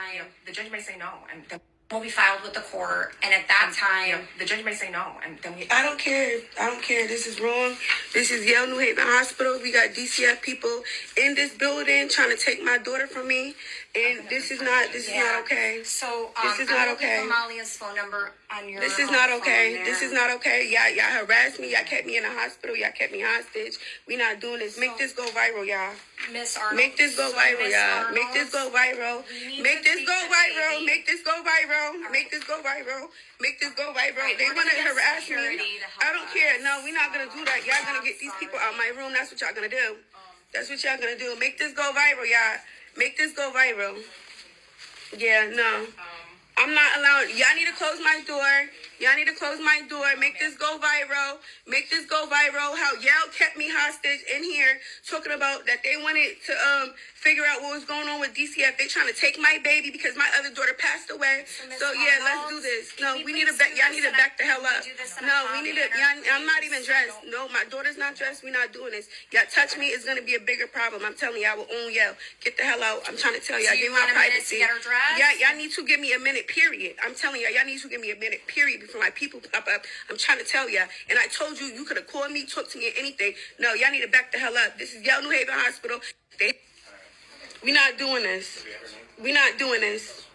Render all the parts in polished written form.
time, the judge may say no, and then will be filed with the court. And at that time, the judge may say no, and then we. I don't care. I don't care. This is wrong. This is Yale New Haven Hospital. We got DCF people in this building trying to take my daughter from me, and this is not okay. So this is not okay. Amalia's phone number on your. This is not okay. This is not okay. Y'all harassed me. Y'all kept me in the hospital. Y'all kept me hostage. We not doing this. Make this go viral, y'all. Miss Arnold. Make this go viral, y'all. Make this go viral. Make this go viral. Make this go viral. Make this go viral. Make this go viral. They want to harass me. I don't care. No, we're not going to do that. Y'all going to get these people out of my room. That's what y'all going to do. That's what y'all going to do. Make this go viral, y'all. Make this go viral. Yeah, no. I'm not allowed. Y'all need to close my door. Y'all need to close my door. Make this go viral. Make this go viral. How y'all kept me hostage in here talking about that they wanted to figure out what was going on with DCF. They trying to take my baby because my other daughter passed away. So yeah, let's do this. No, we need to back. Y'all need to back the hell up. No, we need to. I'm not even dressed. No, my daughter's not dressed. We're not doing this. Y'all touch me, it's gonna be a bigger problem. I'm telling y'all, I will own y'all. Get the hell out. I'm trying to tell y'all. So give me my privacy. Yeah, y'all need to give me a minute. Period. I'm telling y'all, y'all need to give me a minute. Period. Before my people pop up. I'm trying to tell y'all. And I told you, you could have called me, talked to me, or anything. No, y'all need to back the hell up. This is Yale New Haven Hospital. We not doing this. We not doing this.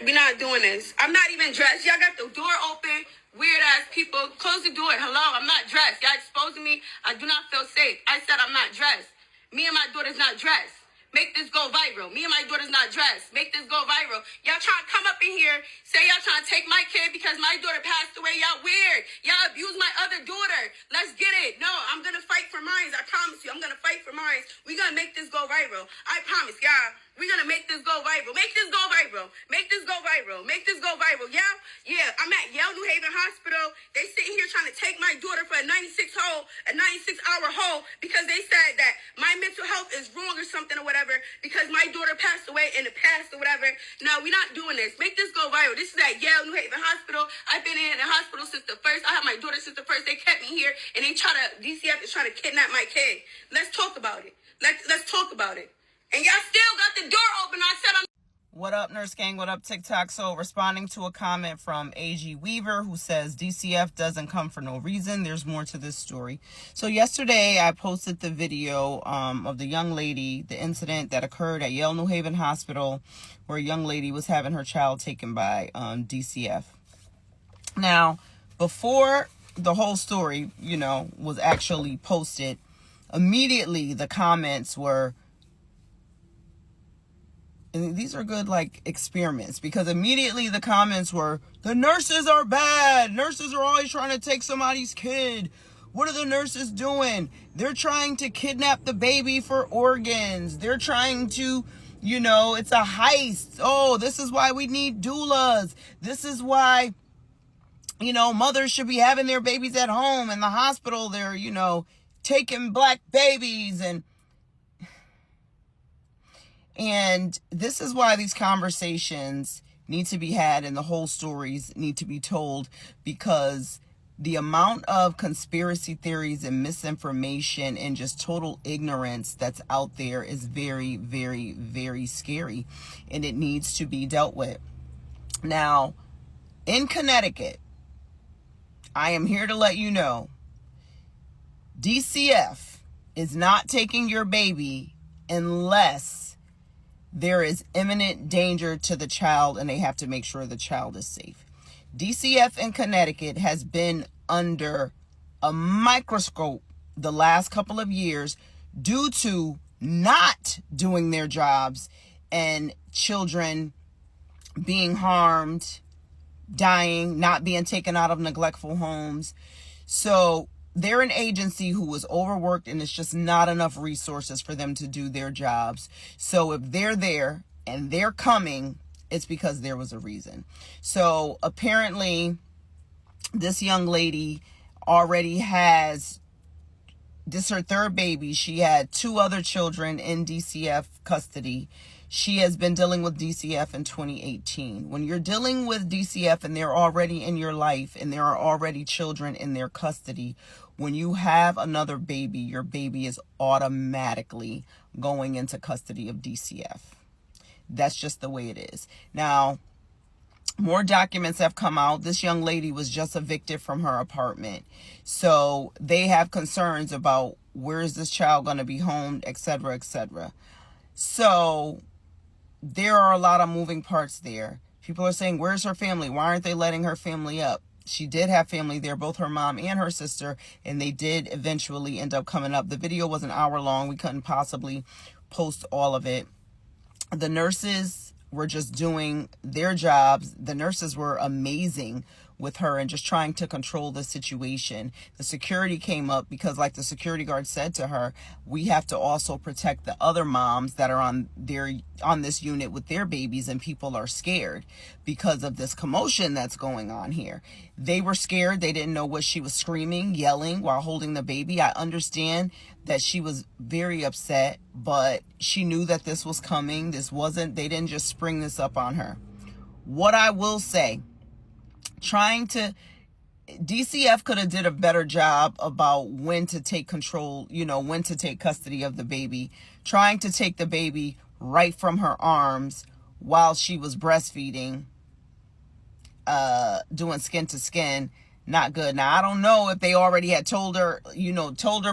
We not doing this. I'm not even dressed. Y'all got the door open. Weird ass people. Close the door. Hello, I'm not dressed. Y'all exposing me. I do not feel safe. I said I'm not dressed. Me and my daughter's not dressed. Make this go viral. Me and my daughter's not dressed. Make this go viral. Y'all trying to come up in here, say y'all trying to take my kid because my daughter passed away. Y'all weird. Y'all abuse my other daughter. Let's get it. No, I'm going to fight for mine. I promise you. I'm going to fight for mine. We're going to make this go viral. I promise, y'all. We're going to make this go viral. Make this go viral. Make this go viral. Make this go viral. Yeah? Yeah. I'm at Yale New Haven Hospital. They sitting here trying to take my daughter for a 96-hour hold because they said that my mental health is wrong or something or whatever because my daughter passed away in the past or whatever. No, we're not doing this. Make this go viral. This is at Yale New Haven Hospital. I've been in the hospital since the first. I have my daughter since the first. They kept me here and DCF is trying to kidnap my kid. Let's talk about it. Let's talk about it. And y'all still got the door open. I said I'm... What up, Nurse Gang? What up, TikTok? So, responding to a comment from A.G. Weaver, who says, DCF doesn't come for no reason. There's more to this story. So, yesterday, I posted the video of the young lady, the incident that occurred at Yale New Haven Hospital, where a young lady was having her child taken by DCF. Now, before the whole story, was actually posted, immediately the comments were... And these are good, experiments, because immediately the comments were, the nurses are bad. Nurses are always trying to take somebody's kid. What are the nurses doing? They're trying to kidnap the baby for organs. They're trying to, it's a heist. Oh, this is why we need doulas. This is why, mothers should be having their babies at home. In the hospital, they're, taking black babies And this is why these conversations need to be had and the whole stories need to be told, because the amount of conspiracy theories and misinformation and just total ignorance that's out there is very, very, very scary, and it needs to be dealt with. Now, in Connecticut, I am here to let you know, DCF is not taking your baby unless there is imminent danger to the child and they have to make sure the child is safe. DCF in Connecticut has been under a microscope the last couple of years due to not doing their jobs and children being harmed, dying, not being taken out of neglectful homes. So they're an agency who was overworked and it's just not enough resources for them to do their jobs. So if they're there and they're coming, it's because there was a reason. So apparently this young lady already has, this is her third baby. She had 2 other children in DCF custody. She has been dealing with DCF in 2018. When you're dealing with DCF and they're already in your life and there are already children in their custody, when you have another baby, your baby is automatically going into custody of DCF. That's just the way it is. Now, more documents have come out. This young lady was just evicted from her apartment. So they have concerns about where is this child going to be homed, etc., etc. So there are a lot of moving parts there. People are saying, where's her family? Why aren't they letting her family up? She did have family there, both her mom and her sister, and they did eventually end up coming up. The video was an hour long. We couldn't possibly post all of it. The nurses were just doing their jobs. The nurses were amazing with her and just trying to control the situation. The security came up because, like the security guard said to her, we have to also protect the other moms that are on this unit with their babies, and people are scared because of this commotion that's going on here. They were scared. They didn't know what she was screaming, yelling while holding the baby. I understand that she was very upset, but she knew that this was coming. They didn't just spring this up on her. What I will say, DCF could have did a better job about when to take control, when to take custody of the baby. Trying to take the baby right from her arms while she was breastfeeding, doing skin to skin, not good. Now, I don't know if they already had told her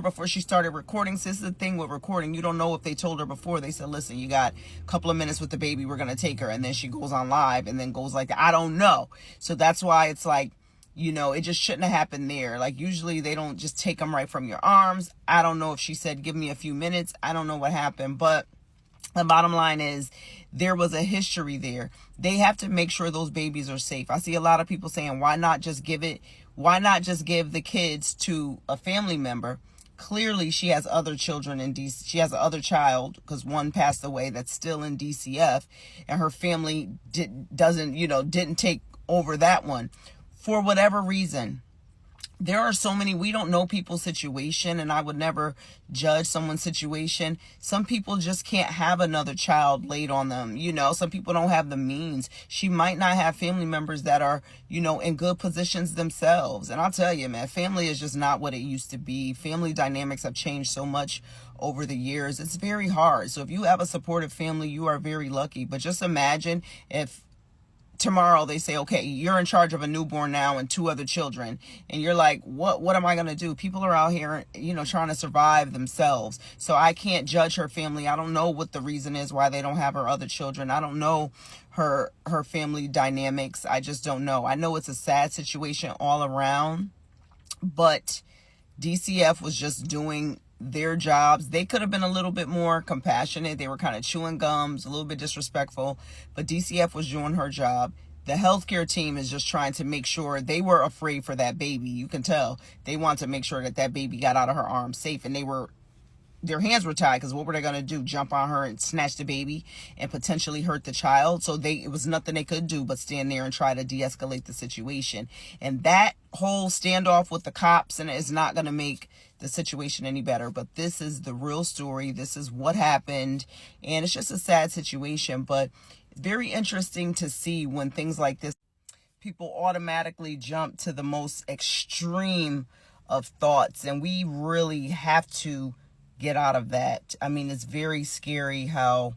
before she started recording. So this is the thing with recording. You don't know if they told her before. They said, listen, you got a couple of minutes with the baby. We're going to take her. And then she goes on live and then goes like that. I don't know. So that's why it's like, it just shouldn't have happened there. Like, usually they don't just take them right from your arms. I don't know if she said, give me a few minutes. I don't know what happened. But the bottom line is there was a history there. They have to make sure those babies are safe. I see a lot of people saying, why not just give the kids to a family member? Clearly, she has other children in DC. She has another child because one passed away that's still in DCF, and her family didn't take over that one for whatever reason. There are so many, we don't know people's situation, and I would never judge someone's situation. Some people just can't have another child laid on them. Some people don't have the means. She might not have family members that are, in good positions themselves. And I'll tell you, man, family is just not what it used to be. Family dynamics have changed so much over the years. It's very hard. So if you have a supportive family, you are very lucky. But just imagine if tomorrow they say, okay, you're in charge of a newborn now and 2 other children, and you're like, what am I going to do? People are out here, trying to survive themselves. So I can't judge her family. I don't know what the reason is why they don't have her other children. I don't know her family dynamics. I just don't know. I know it's a sad situation all around, but DCF was just doing their jobs. They could have been a little bit more compassionate. They were kind of chewing gums, a little bit disrespectful, but DCF was doing her job. The healthcare team is just trying to make sure. They were afraid for that baby. You can tell they want to make sure that baby got out of her arms safe, and their hands were tied because what were they going to do? Jump on her and snatch the baby and potentially hurt the child? So it was nothing they could do but stand there and try to de-escalate the situation. And that whole standoff with the cops is not going to make the situation any better. But this is the real story. This is what happened. And it's just a sad situation, but very interesting to see when things like this, people automatically jump to the most extreme of thoughts. And we really have to get out of that. I mean, it's very scary how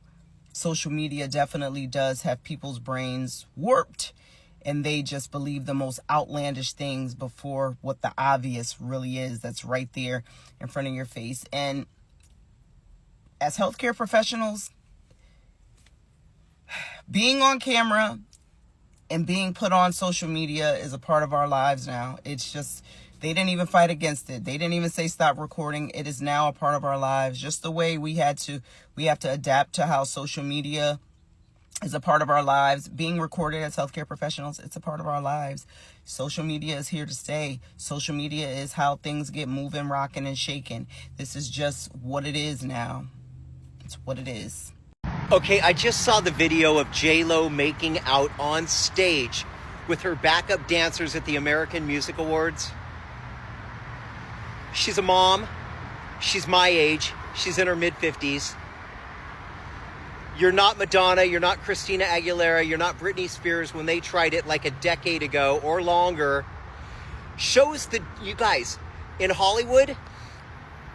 social media definitely does have people's brains warped, and they just believe the most outlandish things before what the obvious really is that's right there in front of your face. And as healthcare professionals, being on camera and being put on social media is a part of our lives now. It's just, they didn't even fight against it. They didn't even say stop recording. It is now a part of our lives. Just the way we have to adapt to how social media is a part of our lives. Being recorded as healthcare professionals, it's a part of our lives. Social media is here to stay. Social media is how things get moving, rocking, and shaking. This is just what it is now. It's what it is. Okay, I just saw the video of J-Lo making out on stage with her backup dancers at the American Music Awards. She's a mom. She's my age. She's in her mid-50s. You're not Madonna. You're not Christina Aguilera. You're not Britney Spears when they tried it like a decade ago or longer. Shows that, you guys, in Hollywood,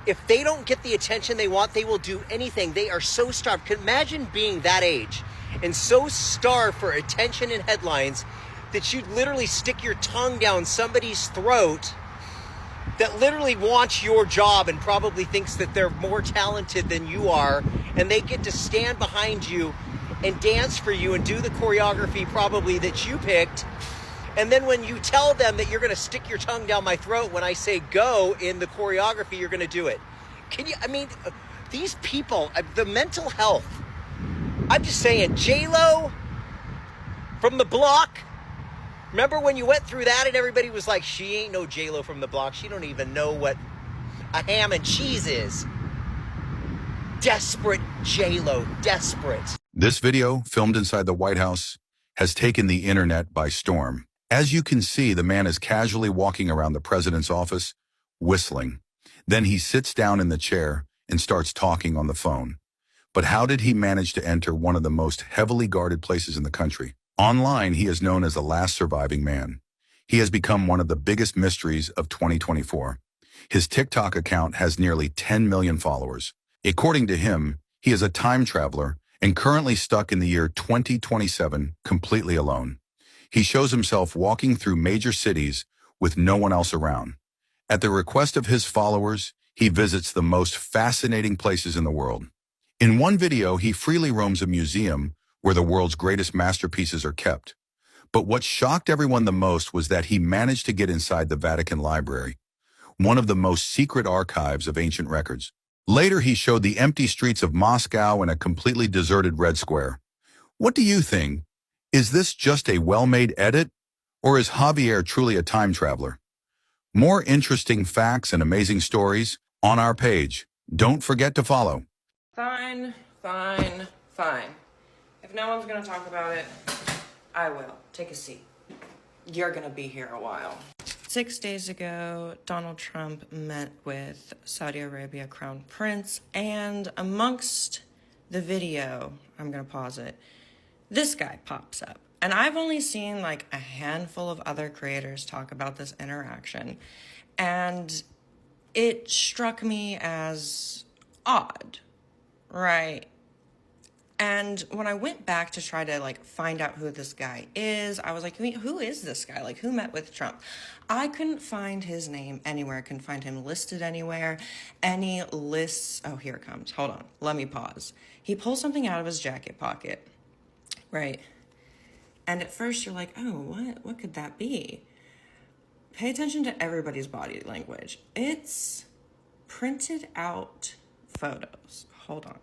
If they don't get the attention they want, they will do anything. They are so starved. Imagine being that age and so starved for attention and headlines that you'd literally stick your tongue down somebody's throat that literally wants your job and probably thinks that they're more talented than you are, and they get to stand behind you and dance for you and do the choreography probably that you picked. And then when you tell them that you're going to stick your tongue down my throat when I say go in the choreography, you're going to do it. These people, the mental health. I'm just saying, J-Lo from the block. Remember when you went through that and everybody was like, she ain't no J-Lo from the block. She don't even know what a ham and cheese is. Desperate J-Lo, desperate. This video, filmed inside the White House, has taken the internet by storm. As you can see, the man is casually walking around the president's office, whistling. Then he sits down in the chair and starts talking on the phone. But how did he manage to enter one of the most heavily guarded places in the country? Online, he is known as the last surviving man. He has become one of the biggest mysteries of 2024. His TikTok account has nearly 10 million followers. According to him, he is a time traveler and currently stuck in the year 2027 completely alone. He shows himself walking through major cities with no one else around. At the request of his followers, he visits the most fascinating places in the world. In one video, he freely roams a museum where the world's greatest masterpieces are kept. But what shocked everyone the most was that he managed to get inside the Vatican Library, one of the most secret archives of ancient records. Later, he showed the empty streets of Moscow and a completely deserted Red Square. What do you think? Is this just a well-made edit, or is Javier truly a time traveler? More interesting facts and amazing stories on our page. Don't forget to follow. Fine. If no one's gonna talk about it, I will. Take a seat. You're gonna be here a while. 6 days ago, Donald Trump met with Saudi Arabia Crown Prince, and amongst the video, I'm gonna pause it, this guy pops up. And I've only seen like a handful of other creators talk about this interaction, and it struck me as odd, right? And when I went back to try to like find out who this guy is, I was like, who is this guy? Like, who met with Trump? I couldn't find his name anywhere. I couldn't find him listed anywhere. Any lists? Oh, here it comes. Hold on. Let me pause. He pulls something out of his jacket pocket, right? And at first you're like, oh, what could that be? Pay attention to everybody's body language. It's printed out photos. Hold on.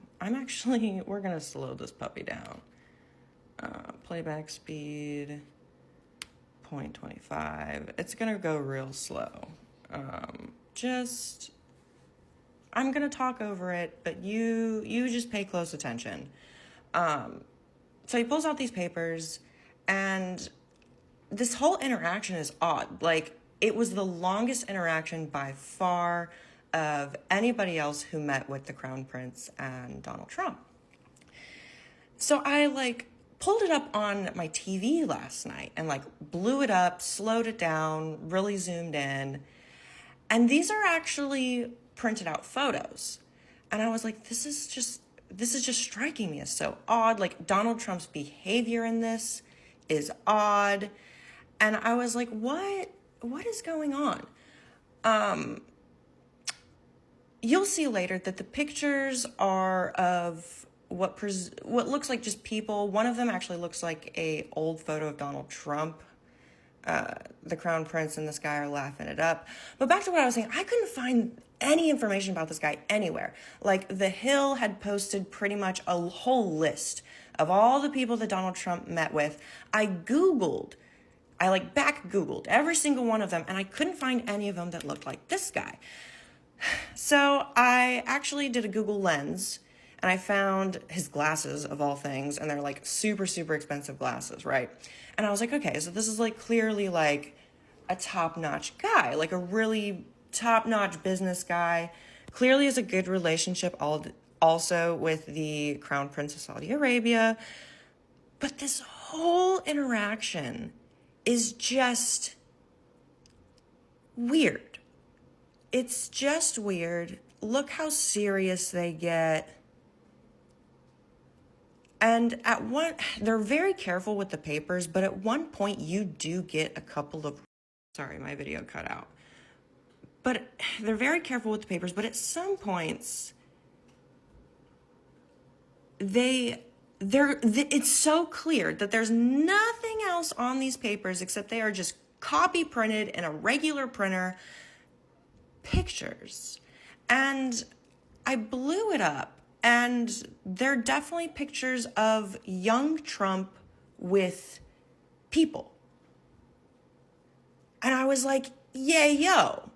we're going to slow this puppy down. Playback speed, 0.25. It's going to go real slow. I'm going to talk over it, but you just pay close attention. So he pulls out these papers, and this whole interaction is odd. Like, it was the longest interaction by far of anybody else who met with the Crown Prince and Donald Trump. So I pulled it up on my TV last night and blew it up, slowed it down, really zoomed in. And these are actually printed out photos. And I was like, this is just striking me as so odd. Like, Donald Trump's behavior in this is odd. And I was like, what is going on? You'll see later that the pictures are of what looks like just people. One of them actually looks like a old photo of Donald Trump. The Crown Prince and this guy are laughing it up. But back to what I was saying, I couldn't find any information about this guy anywhere. Like, The Hill had posted pretty much a whole list of all the people that Donald Trump met with. I back Googled every single one of them, and I couldn't find any of them that looked like this guy. So I actually did a Google Lens, and I found his glasses, of all things, and they're super, super expensive glasses, right? And I was like, okay, so this is clearly a top-notch guy, a really top-notch business guy. Clearly has a good relationship also with the Crown Prince of Saudi Arabia. But this whole interaction is just weird. It's just weird. look how serious they get. And they're very careful with the papers, but at one point you do get a couple of, sorry, my video cut out. But they're very careful with the papers, but at some points, it's so clear that there's nothing else on these papers except they are just copy printed in a regular printer pictures. And I blew it up. And they're definitely pictures of young Trump with people. And I was like, yeah, yo,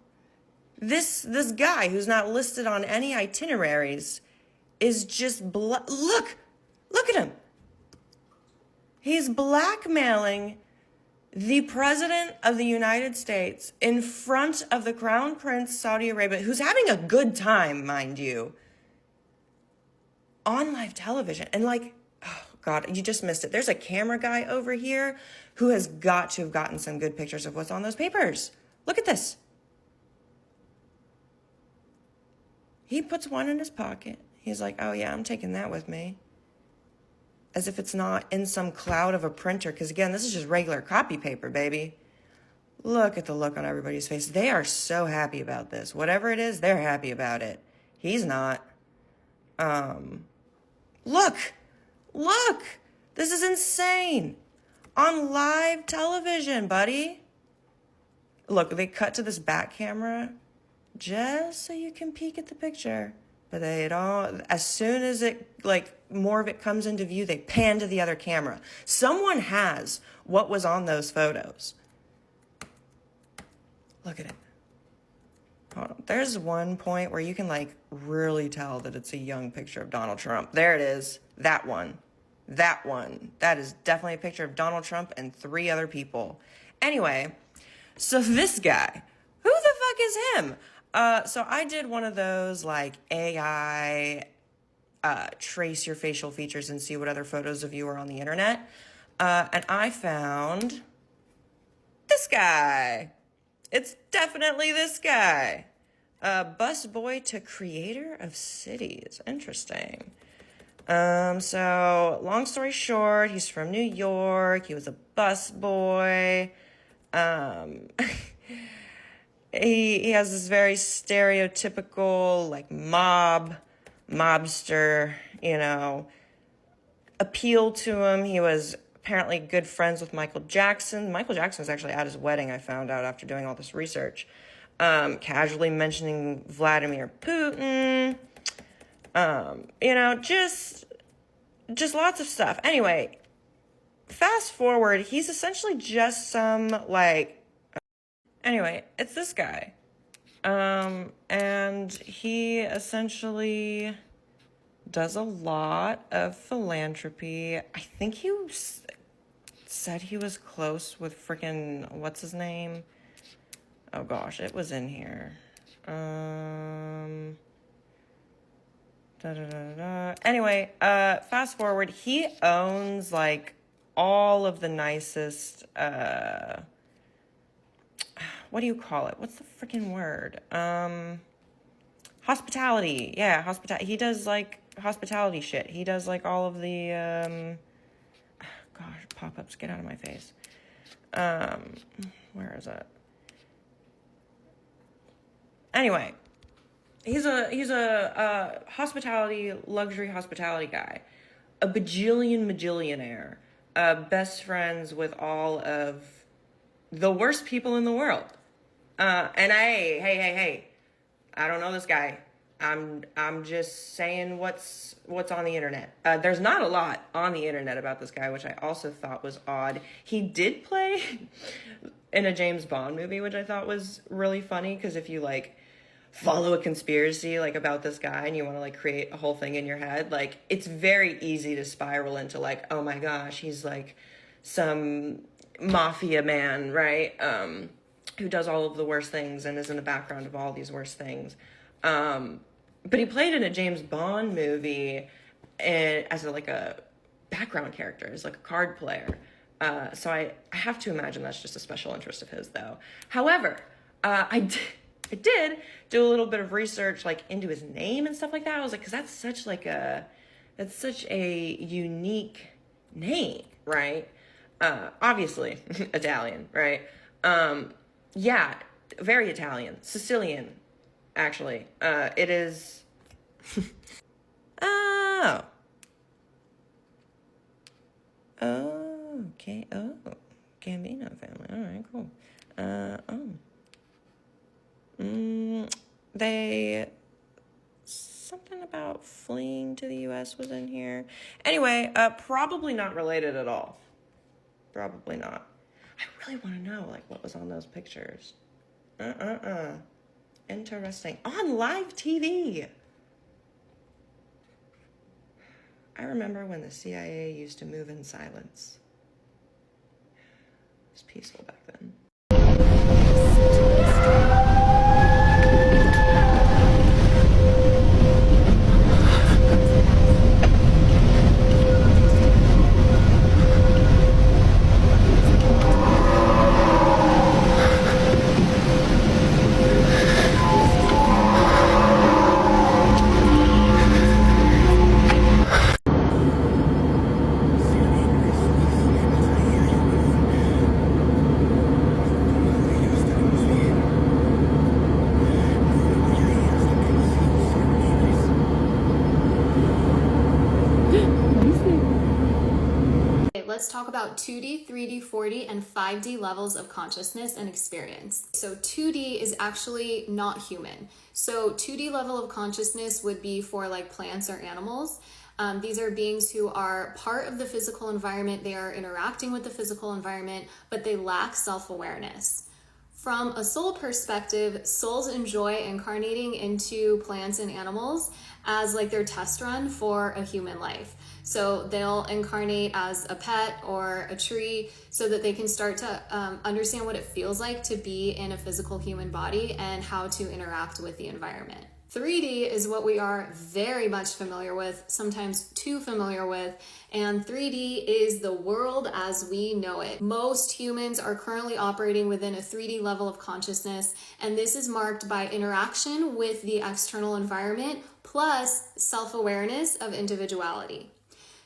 this guy who's not listed on any itineraries is just, look at him. He's blackmailing the president of the United States in front of the Crown Prince Saudi Arabia, who's having a good time, mind you, on live television. And like, oh God, you just missed it. There's a camera guy over here who has got to have gotten some good pictures of what's on those papers. Look at this. He puts one in his pocket. He's like, oh yeah, I'm taking that with me. As if it's not in some cloud of a printer. Because again, this is just regular copy paper, baby. Look at the look on everybody's face. They are so happy about this. Whatever it is, they're happy about it. He's not. Look, this is insane. On live television, buddy. Look, they cut to this back camera just so you can peek at the picture. But as soon as more of it comes into view, they pan to the other camera. Someone has what was on those photos. Look at it. Hold on. There's one point where you can really tell that it's a young picture of Donald Trump. There it is. That one. That is definitely a picture of Donald Trump and 3 other people. Anyway, so this guy, who the fuck is him? So I did one of those AI trace your facial features and see what other photos of you are on the internet. And I found this guy. It's definitely this guy. Busboy to creator of cities. Interesting. So long story short, he's from New York. He was a busboy. He has this very stereotypical mobster, appeal to him. He was apparently good friends with Michael Jackson. Michael Jackson was actually at his wedding, I found out after doing all this research. Casually mentioning Vladimir Putin. Just lots of stuff. Anyway, fast forward, he's essentially just some anyway, it's this guy. And he essentially does a lot of philanthropy. I think he said he was close with freaking, what's his name? Oh gosh, it was in here. Anyway, fast forward, he owns all of the nicest, what do you call it? What's the freaking word? Hospitality. Yeah, hospitality. He does hospitality shit. He does all of the, gosh, pop-ups, get out of my face. Where is it? Anyway, he's a luxury hospitality guy, a bajillionaire, best friends with all of the worst people in the world. And hey, I don't know this guy. I'm just saying what's on the internet. There's not a lot on the internet about this guy, which I also thought was odd. He did play in a James Bond movie, which I thought was really funny, because if you follow a conspiracy about this guy and you want to create a whole thing in your head, it's very easy to spiral into oh my gosh, he's some mafia man, right? Who does all of the worst things and is in the background of all these worst things. But he played in a James Bond movie as a background character, as a card player. So I have to imagine that's just a special interest of his, though. However, I I did do a little bit of research like into his name and stuff like that. I was like, because that's such a unique name, right? Obviously Italian, right? Yeah, very Italian, Sicilian, actually. It is. Oh. Oh, okay. Oh, Gambino family. All right, cool. They, something about fleeing to the U.S. was in here. Anyway, probably not related at all. Probably not. I really want to know, like, what was on those pictures. Interesting. On live TV. I remember when the CIA used to move in silence. It was peaceful back then. Let's talk about 2D, 3D, 4D, and 5D levels of consciousness and experience. So 2D is actually not human. So 2D level of consciousness would be for like plants or animals. These are beings who are part of the physical environment. They are interacting with the physical environment, but they lack self-awareness. From a soul perspective, souls enjoy incarnating into plants and animals as like their test run for a human life. So they'll incarnate as a pet or a tree so that they can start to understand what it feels like to be in a physical human body and how to interact with the environment. 3D is what we are very much familiar with, sometimes too familiar with, and 3D is the world as we know it. Most humans are currently operating within a 3D level of consciousness, and this is marked by interaction with the external environment plus self-awareness of individuality.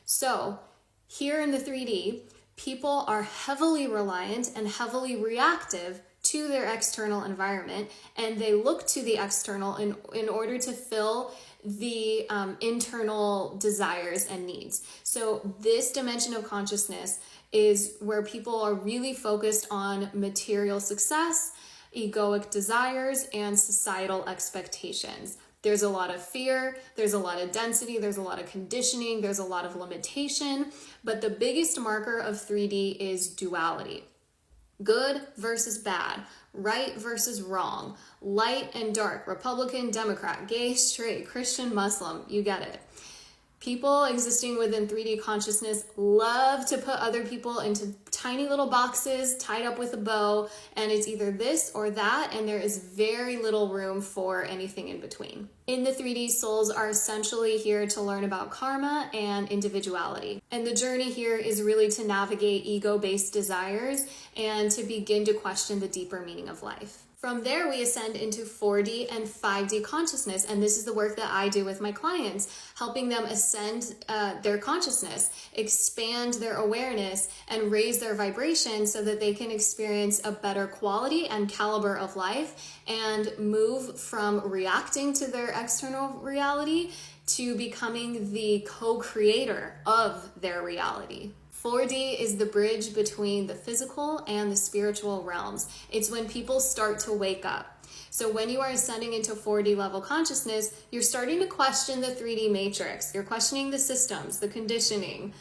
So here in the 3D, people are heavily reliant and heavily reactive to their external environment, and they look to the external in order to fill the internal desires and needs. So this dimension of consciousness is where people are really focused on material success, egoic desires, and societal expectations. There's a lot of fear, there's a lot of density, there's a lot of conditioning, there's a lot of limitation, but the biggest marker of 3D is duality. Good versus bad, right versus wrong, light and dark, Republican, Democrat, gay, straight, Christian, Muslim, you get it. People existing within 3D consciousness love to put other people into tiny little boxes tied up with a bow, and it's either this or that, and there is very little room for anything in between. In the 3D, souls are essentially here to learn about karma and individuality. And the journey here is really to navigate ego-based desires and to begin to question the deeper meaning of life. From there, we ascend into 4D and 5D consciousness, and this is the work that I do with my clients, helping them ascend their consciousness, expand their awareness, and raise their vibration so that they can experience a better quality and caliber of life and move from reacting to their external reality to becoming the co-creator of their reality. 4D is the bridge between the physical and the spiritual realms. It's when people start to wake up. So when you are ascending into 4D level consciousness, you're starting to question the 3D matrix. You're questioning the systems, the conditioning,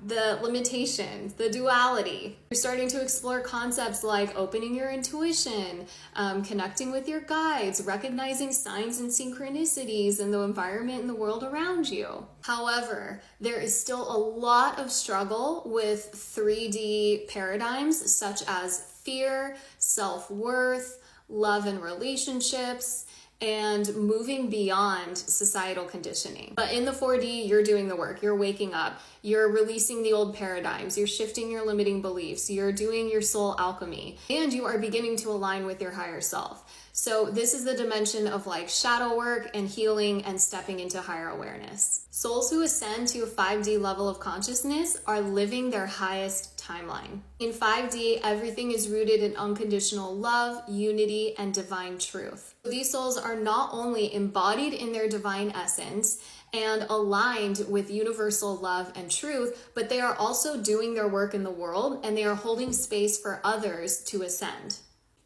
the limitations, the duality. You're starting to explore concepts like opening your intuition, connecting with your guides, recognizing signs and synchronicities in the environment and the world around you. However, there is still a lot of struggle with 3D paradigms such as fear, self-worth, love and relationships, and moving beyond societal conditioning. But in the 4D, you're doing the work. You're waking up. You're releasing the old paradigms. You're shifting your limiting beliefs. You're doing your soul alchemy. And you are beginning to align with your higher self. So this is the dimension of like shadow work and healing and stepping into higher awareness. Souls who ascend to a 5D level of consciousness are living their highest timeline. In 5D, everything is rooted in unconditional love, unity, and divine truth. These souls are not only embodied in their divine essence and aligned with universal love and truth, but they are also doing their work in the world and they are holding space for others to ascend.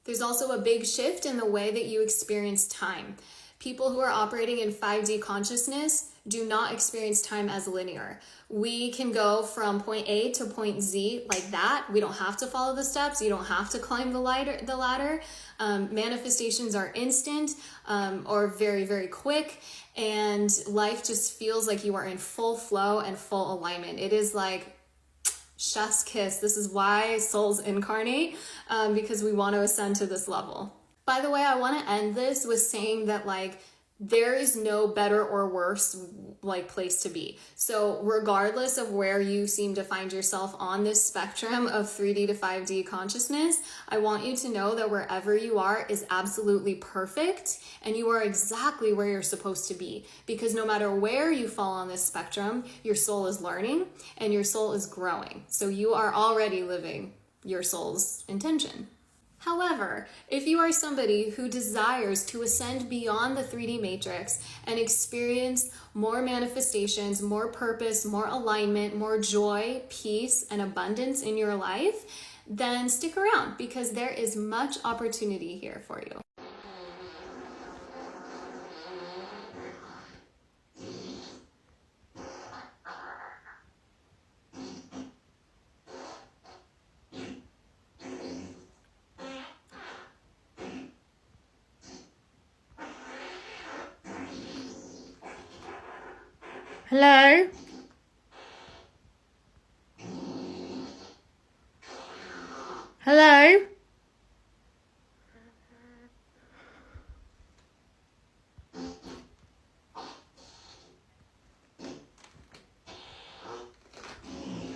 There's also a big shift in the way that you experience time. People who are operating in 5D consciousness do not experience time as linear. We can go from point A to point Z like that. We don't have to follow the steps. You don't have to climb the ladder. Manifestations are instant or very, very quick. And life just feels like you are in full flow and full alignment. It is like chef's kiss. This is why souls incarnate, because we want to ascend to this level. By the way, I want to end this with saying that like there is no better or worse like place to be. So regardless of where you seem to find yourself on this spectrum of 3D to 5D consciousness, I want you to know that wherever you are is absolutely perfect and you are exactly where you're supposed to be, because no matter where you fall on this spectrum, your soul is learning and your soul is growing. So you are already living your soul's intention. However, if you are somebody who desires to ascend beyond the 3D matrix and experience more manifestations, more purpose, more alignment, more joy, peace, and abundance in your life, then stick around because there is much opportunity here for you. Hello? Hello?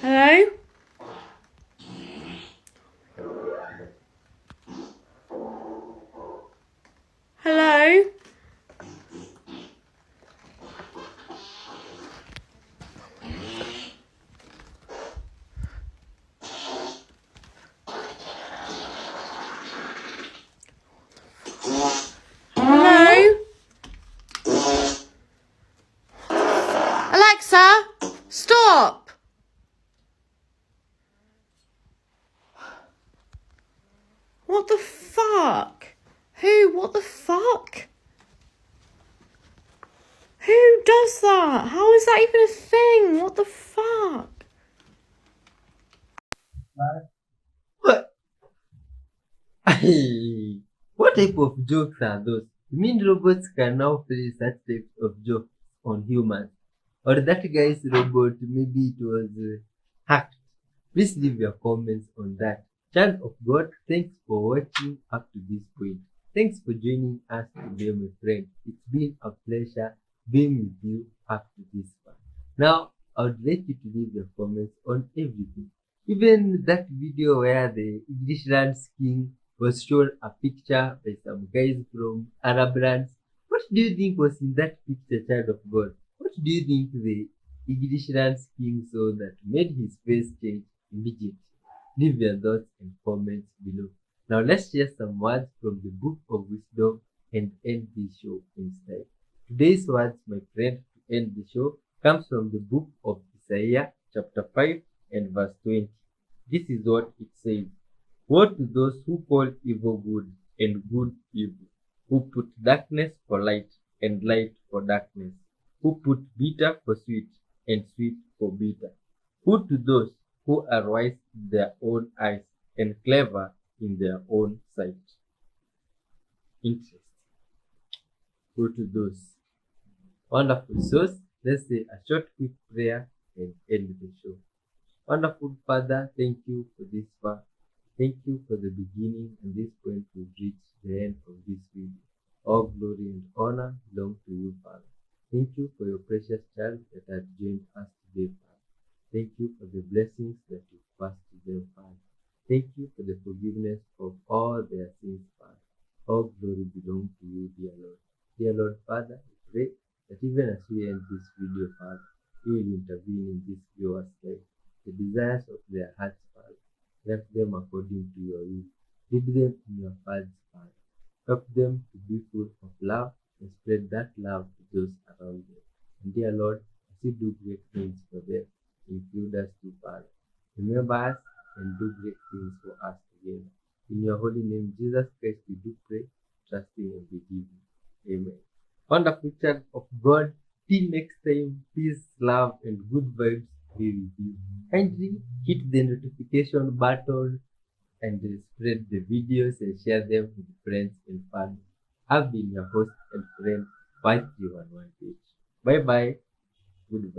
Hello? Hello? Hello? Alexa, stop! What the fuck? What the fuck? Who does that? How is that even a thing? What the fuck? What? What type of jokes are those? You mean robots can now play such types of jokes on humans? Or that guy's robot, maybe it was hacked? Please leave your comments on that. Child of God, thanks for watching up to this point. Thanks for joining us today, my friend. It's been a pleasure being with you up to this far. Now, I would like you to leave your comments on everything. Even that video where the English Lands King was shown a picture by some guys from Arab lands. What do you think was in that picture, child of God? What do you think the English Lands King saw that made his face change immediately? Leave your thoughts and comments below. Now let's share some words from the Book of Wisdom and end this show in style. Today's words, my friend, to end the show comes from the book of Isaiah chapter 5 and verse 20. This is what it says. Woe to those who call evil good and good evil, who put darkness for light and light for darkness, who put bitter for sweet and sweet for bitter. Woe to those who are wise in their own eyes and clever in their own sight. Interesting. Woe to those. Wonderful. So let's say a short quick prayer and end the show. Wonderful Father, thank you for this far. Thank you for the beginning and this point we've reached the end of this video. All glory and honor belong to you, Father. Thank you for your precious child that has joined us today, Father. Thank you for the blessings that you passed to them, Father. Thank you for the forgiveness of all their sins, Father. All glory belongs to you, dear Lord. Dear Lord, Father, I pray that even as we end this video, Father, you will intervene in this viewer's life. The desires of their hearts, Father, help them according to your will. Lead them in your paths, Father. Help them to be full of love and spread that love to those around them. And dear Lord, as you do great things for them, include us too, Father. Remember us and do great things for us together. In your holy name, Jesus Christ, we do pray, trusting and believing. Amen. Wonderful child of God. Till next time, peace, love, and good vibes be with you. Kindly hit the notification button and spread the videos and share them with friends and family. I've been your host and friend, Y311H. Bye bye. Goodbye.